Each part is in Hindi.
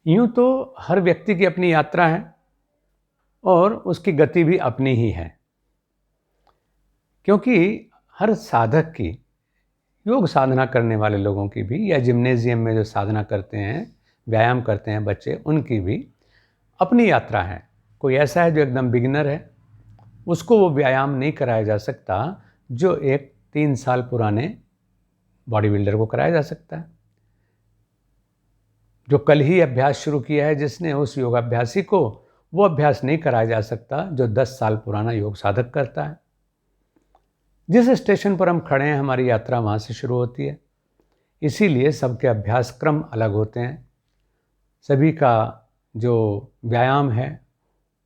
यूँ तो हर व्यक्ति की अपनी यात्रा है और उसकी गति भी अपनी ही है, क्योंकि हर साधक की, योग साधना करने वाले लोगों की भी, या जिम्नेजियम में जो साधना करते हैं, व्यायाम करते हैं बच्चे, उनकी भी अपनी यात्रा है। कोई ऐसा है जो एकदम बिगिनर है, उसको वो व्यायाम नहीं कराया जा सकता जो एक 3 साल पुराने बॉडी बिल्डर को कराया जा सकता है। जो कल ही अभ्यास शुरू किया है जिसने, उस योगाभ्यासी को वो अभ्यास नहीं कराया जा सकता जो 10 साल पुराना योग साधक करता है। जिस स्टेशन पर हम खड़े हैं, हमारी यात्रा वहाँ से शुरू होती है। इसीलिए सबके अभ्यास क्रम अलग होते हैं। सभी का जो व्यायाम है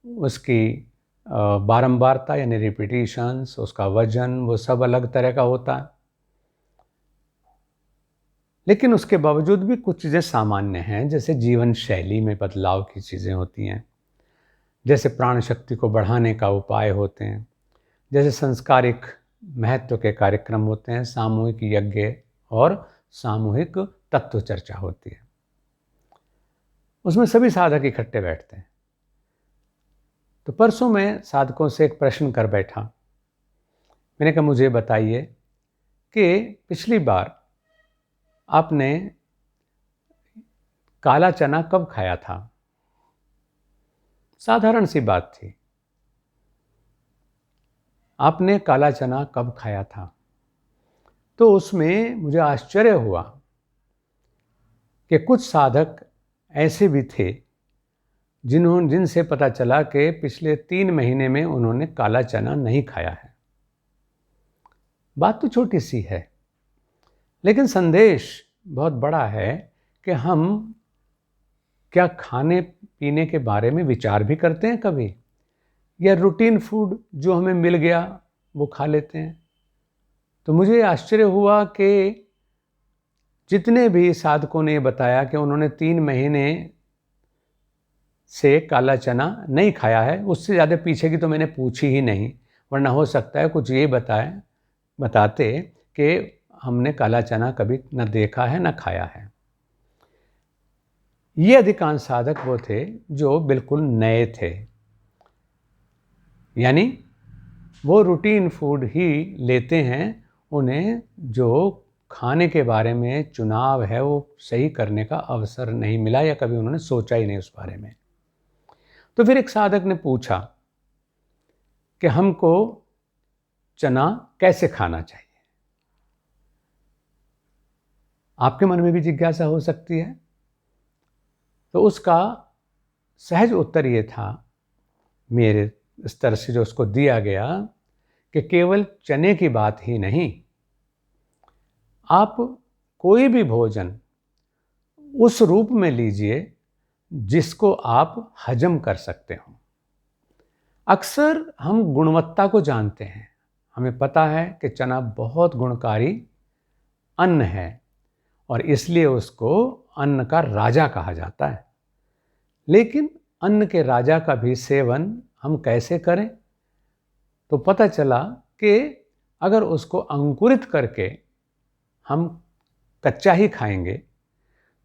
उसकी बारंबारता यानी रिपीटिशंस, उसका वजन, वो सब अलग तरह का होता है। लेकिन उसके बावजूद भी कुछ चीज़ें सामान्य हैं, जैसे जीवन शैली में बदलाव की चीज़ें होती हैं, जैसे प्राण शक्ति को बढ़ाने का उपाय होते हैं, जैसे संस्कारिक महत्व के कार्यक्रम होते हैं, सामूहिक यज्ञ और सामूहिक तत्व चर्चा होती है। उसमें सभी साधक इकट्ठे बैठते हैं। तो परसों मैं साधकों से एक प्रश्न कर बैठा। मैंने कहा, मुझे बताइए कि पिछली बार आपने काला चना कब खाया था? साधारण सी बात थी। आपने काला चना कब खाया था? तो उसमें मुझे आश्चर्य हुआ कि कुछ साधक ऐसे भी थे जिनसे पता चला कि पिछले 3 महीने में उन्होंने काला चना नहीं खाया है। बात तो छोटी सी है, लेकिन संदेश बहुत बड़ा है कि हम क्या खाने पीने के बारे में विचार भी करते हैं कभी, या रूटीन फूड जो हमें मिल गया वो खा लेते हैं। तो मुझे आश्चर्य हुआ कि जितने भी साधकों ने बताया कि उन्होंने 3 महीने से काला चना नहीं खाया है, उससे ज़्यादा पीछे की तो मैंने पूछी ही नहीं, वरना हो सकता है कुछ ये बताते कि हमने काला चना कभी न देखा है न खाया है। ये अधिकांश साधक वो थे जो बिल्कुल नए थे, यानी वो रूटीन फूड ही लेते हैं। उन्हें जो खाने के बारे में चुनाव है वो सही करने का अवसर नहीं मिला, या कभी उन्होंने सोचा ही नहीं उस बारे में। तो फिर एक साधक ने पूछा कि हमको चना कैसे खाना चाहिए। आपके मन में भी जिज्ञासा हो सकती है। तो उसका सहज उत्तर ये था, मेरे स्तर से जो उसको दिया गया, कि केवल चने की बात ही नहीं, आप कोई भी भोजन उस रूप में लीजिए जिसको आप हजम कर सकते हो। अक्सर हम गुणवत्ता को जानते हैं, हमें पता है कि चना बहुत गुणकारी अन्न है और इसलिए उसको अन्न का राजा कहा जाता है। लेकिन अन्न के राजा का भी सेवन हम कैसे करें? तो पता चला कि अगर उसको अंकुरित करके हम कच्चा ही खाएंगे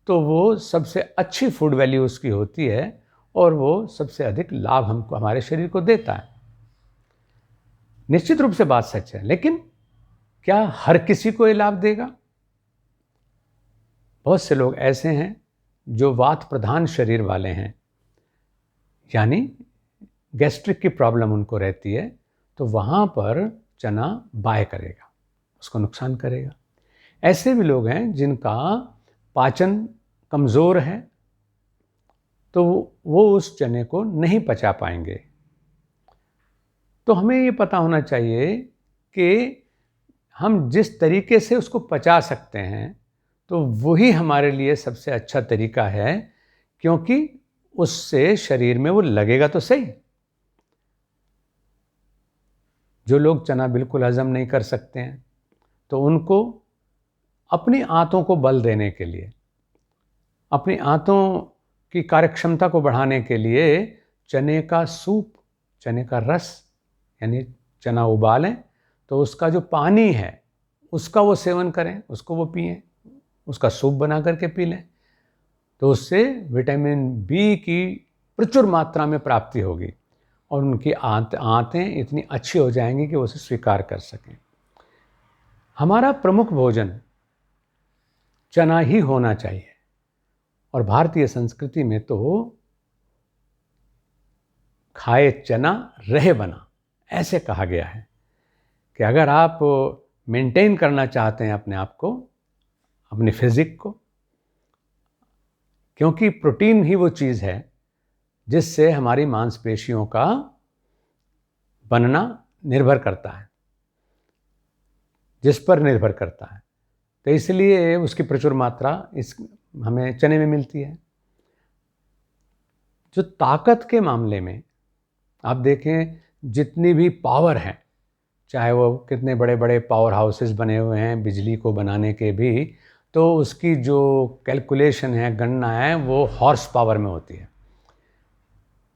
तो वो सबसे अच्छी फूड वैल्यू उसकी होती है और वो सबसे अधिक लाभ हमको, हमारे शरीर को देता है। निश्चित रूप से बात सच है, लेकिन क्या हर किसी को ये लाभ देगा? बहुत से लोग ऐसे हैं जो वात प्रधान शरीर वाले हैं, यानी गैस्ट्रिक की प्रॉब्लम उनको रहती है, तो वहाँ पर चना बाय करेगा, उसको नुकसान करेगा। ऐसे भी लोग हैं जिनका पाचन कमज़ोर है, तो वो उस चने को नहीं पचा पाएंगे। तो हमें ये पता होना चाहिए कि हम जिस तरीके से उसको पचा सकते हैं तो वही हमारे लिए सबसे अच्छा तरीका है, क्योंकि उससे शरीर में वो लगेगा तो सही। जो लोग चना बिल्कुल हजम नहीं कर सकते हैं तो उनको अपनी आंतों को बल देने के लिए, अपनी आंतों की कार्यक्षमता को बढ़ाने के लिए चने का सूप, चने का रस, यानी चना उबालें तो उसका जो पानी है उसका वो सेवन करें, उसको वो पिएं, उसका सूप बना करके पी लें। तो उससे विटामिन बी की प्रचुर मात्रा में प्राप्ति होगी और उनकी आंतें इतनी अच्छी हो जाएंगी कि वो उसे स्वीकार कर सकें। हमारा प्रमुख भोजन चना ही होना चाहिए और भारतीय संस्कृति में तो खाए चना रहे बना ऐसे कहा गया है कि अगर आप मेंटेन करना चाहते हैं अपने आप को, अपने फिजिक को, क्योंकि प्रोटीन ही वो चीज़ है जिससे हमारी मांसपेशियों का बनना निर्भर करता है, जिस पर निर्भर करता है, तो इसलिए उसकी प्रचुर मात्रा हमें चने में मिलती है। जो ताकत के मामले में आप देखें, जितनी भी पावर है, चाहे वो कितने बड़े बड़े पावर हाउसेस बने हुए हैं बिजली को बनाने के भी, तो उसकी जो कैलकुलेशन है, गणना है, वो हॉर्स पावर में होती है।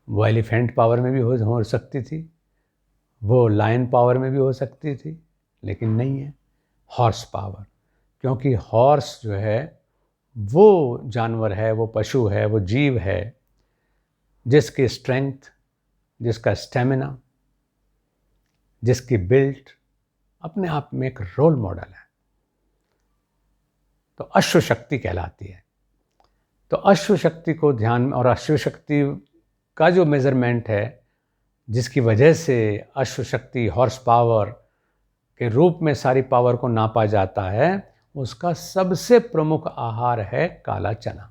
वो एलिफेंट पावर में भी हो सकती थी, वो लायन पावर में भी हो सकती थी, लेकिन नहीं है हॉर्स पावर, क्योंकि हॉर्स जो है वो जानवर है, वो पशु है, वो जीव है जिसकी स्ट्रेंथ, जिसका स्टेमिना, जिसकी बिल्ट अपने आप में एक रोल मॉडल है, तो अश्व शक्ति कहलाती है। तो अश्व शक्ति को ध्यान में, और अश्व शक्ति का जो मेज़रमेंट है, जिसकी वजह से अश्व शक्ति हॉर्स पावर के रूप में सारी पावर को नापा जाता है, उसका सबसे प्रमुख आहार है काला चना।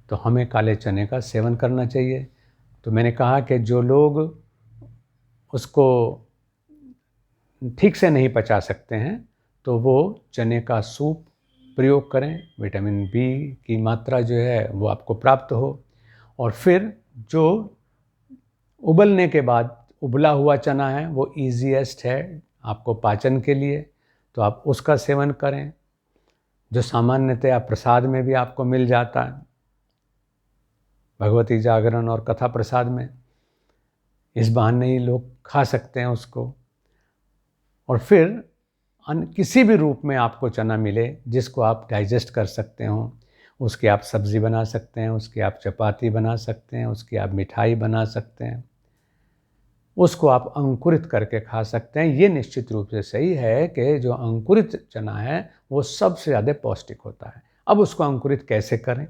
तो हमें काले चने का सेवन करना चाहिए। तो मैंने कहा कि जो लोग उसको ठीक से नहीं पचा सकते हैं तो वो चने का सूप प्रयोग करें, विटामिन बी की मात्रा जो है वो आपको प्राप्त हो। और फिर जो उबलने के बाद उबला हुआ चना है वो ईजीएस्ट है आपको पाचन के लिए, तो आप उसका सेवन करें, जो सामान्यतया प्रसाद में भी आपको मिल जाता है, भगवती जागरण और कथा प्रसाद में। इस बहाने ही लोग खा सकते हैं उसको। और फिर किसी भी रूप में आपको चना मिले जिसको आप डाइजेस्ट कर सकते हो, उसकी आप सब्ज़ी बना सकते हैं, उसकी आप चपाती बना सकते हैं, उसकी आप मिठाई बना सकते हैं, उसको आप अंकुरित करके खा सकते हैं। ये निश्चित रूप से सही है कि जो अंकुरित चना है वो सबसे ज़्यादा पौष्टिक होता है। अब उसको अंकुरित कैसे करें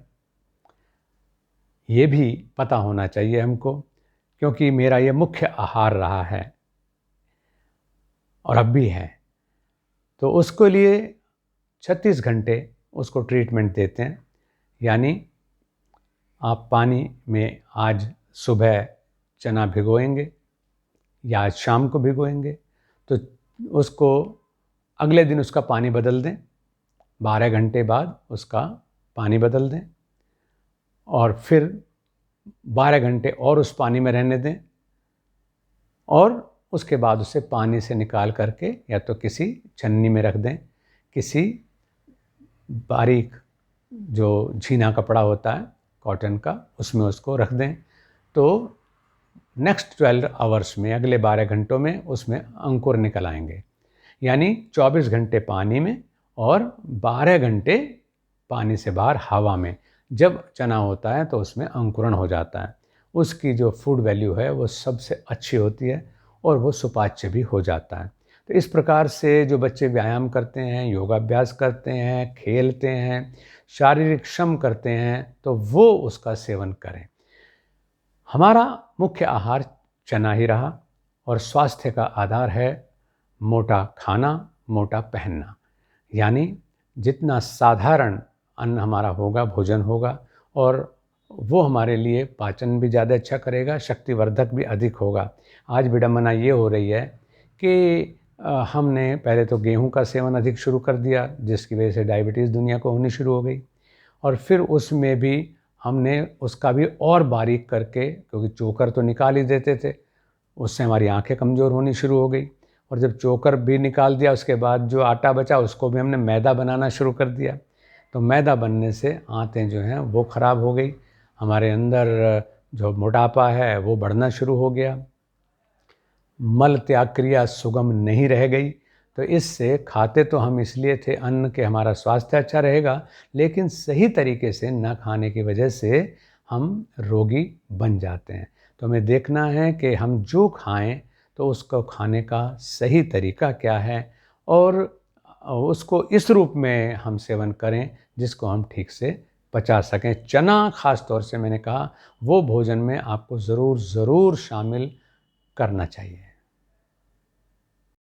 ये भी पता होना चाहिए हमको, क्योंकि मेरा ये मुख्य आहार रहा है और अब भी है। तो उसके लिए 36 घंटे उसको ट्रीटमेंट देते हैं। यानी आप पानी में आज सुबह चना भिगोएंगे या आज शाम को भिगोएंगे, तो उसको अगले दिन उसका पानी बदल दें, 12 घंटे बाद उसका पानी बदल दें और फिर 12 घंटे और उस पानी में रहने दें और उसके बाद उसे पानी से निकाल करके या तो किसी छन्नी में रख दें, किसी बारीक जो झीना कपड़ा होता है कॉटन का उसमें उसको रख दें। तो नेक्स्ट 12 आवर्स में, अगले 12 घंटों में उसमें अंकुर निकल आएंगे। यानी 24 घंटे पानी में और 12 घंटे पानी से बाहर हवा में जब चना होता है तो उसमें अंकुरण हो जाता है। उसकी जो फूड वैल्यू है वो सबसे अच्छी होती है और वो सुपाच्य भी हो जाता है। तो इस प्रकार से जो बच्चे व्यायाम करते हैं, योगाभ्यास करते हैं, खेलते हैं, शारीरिक श्रम करते हैं, तो वो उसका सेवन करें। हमारा मुख्य आहार चना ही रहा और स्वास्थ्य का आधार है मोटा खाना, मोटा पहनना। यानी जितना साधारण अन्न हमारा होगा, भोजन होगा, और वो हमारे लिए पाचन भी ज़्यादा अच्छा करेगा, शक्तिवर्धक भी अधिक होगा। आज विडंबना ये हो रही है कि हमने पहले तो गेहूं का सेवन अधिक शुरू कर दिया, जिसकी वजह से डायबिटीज़ दुनिया को होनी शुरू हो गई, और फिर उसमें भी हमने उसका भी और बारीक करके, क्योंकि चोकर तो निकाल ही देते थे, उससे हमारी आंखें कमज़ोर होनी शुरू हो गई। और जब चोकर भी निकाल दिया उसके बाद जो आटा बचा उसको भी हमने मैदा बनाना शुरू कर दिया। तो मैदा बनने से आंतें जो हैं वो ख़राब हो गई, हमारे अंदर जो मोटापा है वो बढ़ना शुरू हो गया, मल त्याग क्रिया सुगम नहीं रह गई। तो इससे खाते तो हम इसलिए थे अन्न के हमारा स्वास्थ्य अच्छा रहेगा, लेकिन सही तरीके से न खाने की वजह से हम रोगी बन जाते हैं। तो हमें देखना है कि हम जो खाएं तो उसको खाने का सही तरीका क्या है और उसको इस रूप में हम सेवन करें जिसको हम ठीक से पचा सकें। चना ख़ास तौर से मैंने कहा वो भोजन में आपको ज़रूर शामिल करना चाहिए।